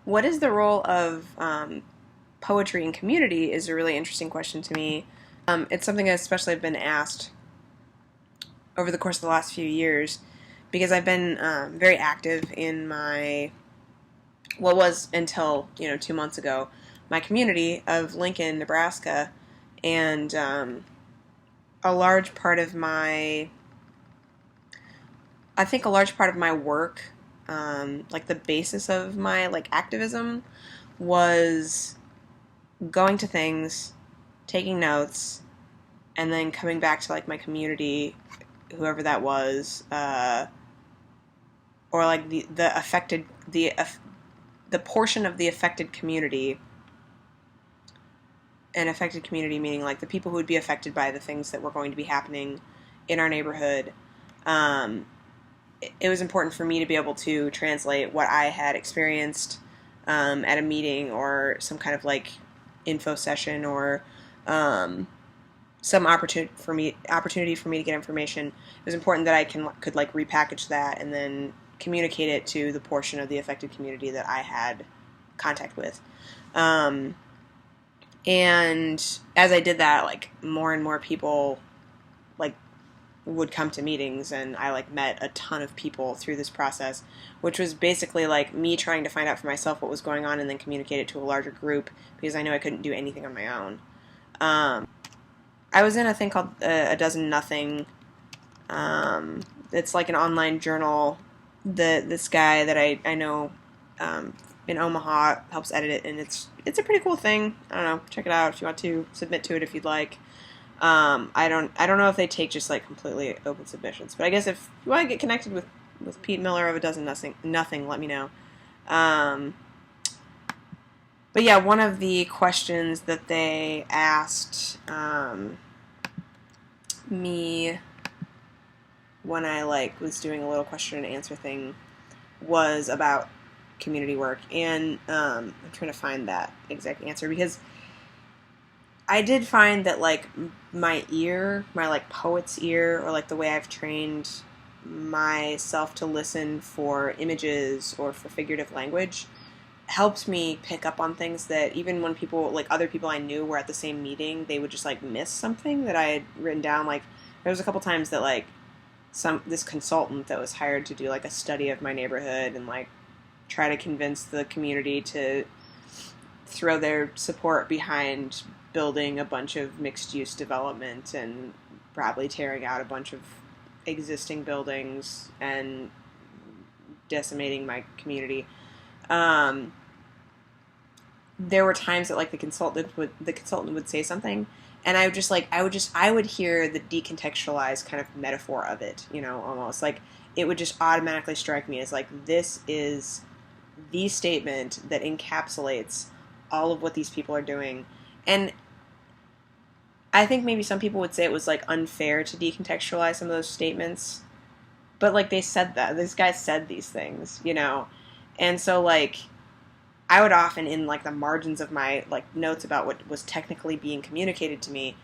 What is the role of poetry in community is a really interesting question to me. It's something that especially I've been asked over the course of the last few years because I've been very active in my, what was until, 2 months ago, my community of Lincoln, Nebraska. And a large part of my, I think a large part of my work, like the basis of my like activism was going to things, taking notes, and then coming back to like my community, whoever that was, or like the affected the portion of the affected community. An affected community meaning like the people who would be affected by the things that were going to be happening in our neighborhood. It was important for me to be able to translate what I had experienced at a meeting or some kind of like info session or some opportunity for me to get information. It was important that I could like repackage that and then communicate it to the portion of the affected community that I had contact with. And as I did that, like more and more people like would come to meetings, and I like met a ton of people through this process, which was basically like me trying to find out for myself what was going on and then communicate it to a larger group because I knew I couldn't do anything on my own. I was in a thing called A Dozen Nothing. It's like an online journal. This guy that I know in Omaha helps edit it, and it's a pretty cool thing. I don't know. Check it out if you want to submit to it if you'd like. I don't know if they take just like completely open submissions, but I guess if you want to get connected with Pete Miller of A Dozen Nothing, let me know. But yeah, one of the questions that they asked me when I like was doing a little question and answer thing was about community work, and I'm trying to find that exact answer because I did find that like my like poet's ear, or like the way I've trained myself to listen for images or for figurative language helped me pick up on things that even when people, like other people I knew were at the same meeting, they would just like miss something that I had written down. Like there was a couple times that like this consultant that was hired to do like a study of my neighborhood and like try to convince the community to throw their support behind building a bunch of mixed-use development and probably tearing out a bunch of existing buildings and decimating my community. There were times that like the consultant would say something, and I would hear the decontextualized kind of metaphor of it, almost like it would just automatically strike me as like this is the statement that encapsulates all of what these people are doing. And I think maybe some people would say it was like unfair to decontextualize some of those statements, but like they said that this guy said these things, and so like I would often in like the margins of my like notes about what was technically being communicated to me,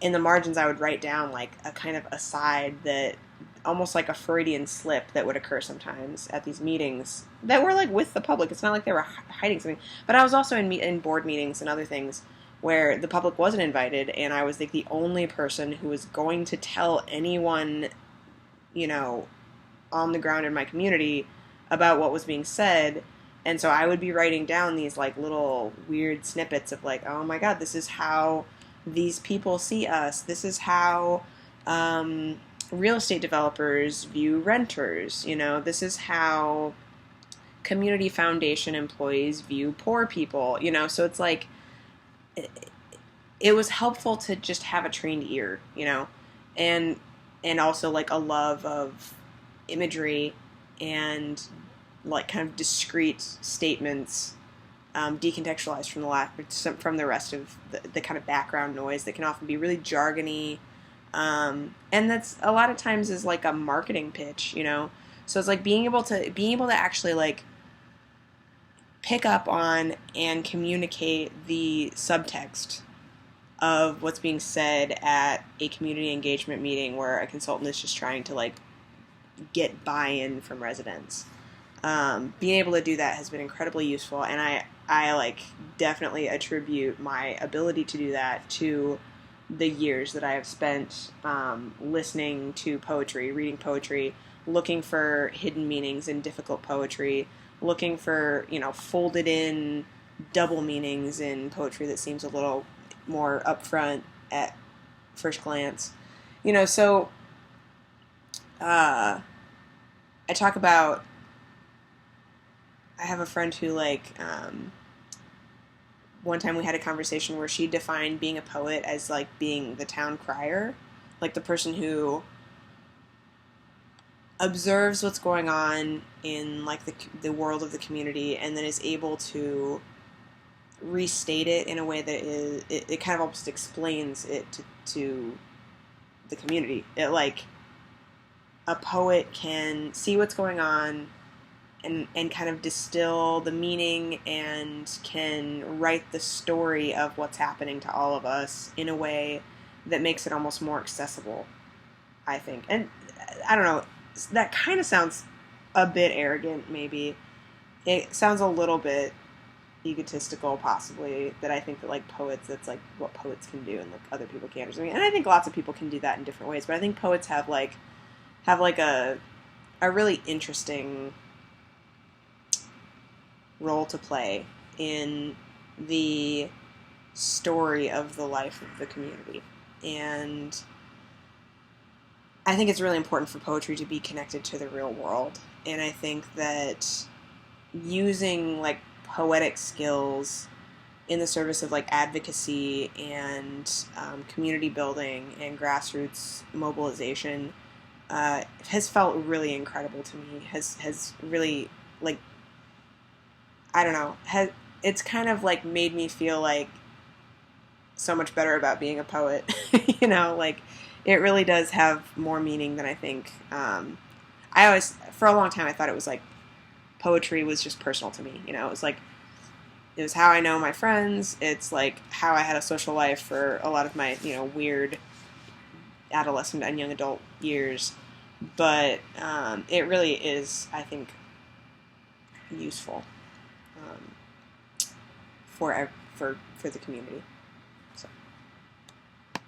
in the margins I would write down like a kind of aside that almost like a Freudian slip that would occur sometimes at these meetings that were like with the public. It's not like they were hiding something, but I was also in board meetings and other things where the public wasn't invited, and I was like the only person who was going to tell anyone, on the ground in my community about what was being said. And so I would be writing down these like little weird snippets of like, oh my God, this is how these people see us. This is how real estate developers view renters. This is how community foundation employees view poor people. So it's like it was helpful to just have a trained ear, and also like a love of imagery and like kind of discrete statements, decontextualized from the rest of the kind of background noise that can often be really jargony, and that's a lot of times is like a marketing pitch, So it's like being able to actually like pick up on and communicate the subtext of what's being said at a community engagement meeting where a consultant is just trying to like get buy-in from residents. Being able to do that has been incredibly useful, and I like definitely attribute my ability to do that to the years that I have spent listening to poetry, reading poetry, looking for hidden meanings in difficult poetry, looking for, folded in double meanings in poetry that seems a little more upfront at first glance. So I talk about, I have a friend who, one time we had a conversation where she defined being a poet as, being the town crier, the person who observes what's going on in, the world of the community and then is able to restate it in a way that it kind of almost explains it to the community. A poet can see what's going on and kind of distill the meaning and can write the story of what's happening to all of us in a way that makes it almost more accessible, I think. And I don't know, that kind of sounds a bit arrogant, maybe. It sounds a little bit egotistical, possibly, that I think that, poets, that's, what poets can do and, other people can't or something. And I think lots of people can do that in different ways, but I think poets have a really interesting role to play in the story of the life of the community. And I think it's really important for poetry to be connected to the real world. And I think that using poetic skills in the service of advocacy and community building and grassroots mobilization has felt really incredible to me. Has really I don't know. It's kind of made me feel so much better about being a poet. It really does have more meaning than I think. I always, for a long time, I thought it was poetry was just personal to me. It was how I know my friends. It's how I had a social life for a lot of my, weird adolescent and young adult years. But it really is, I think, useful for the community.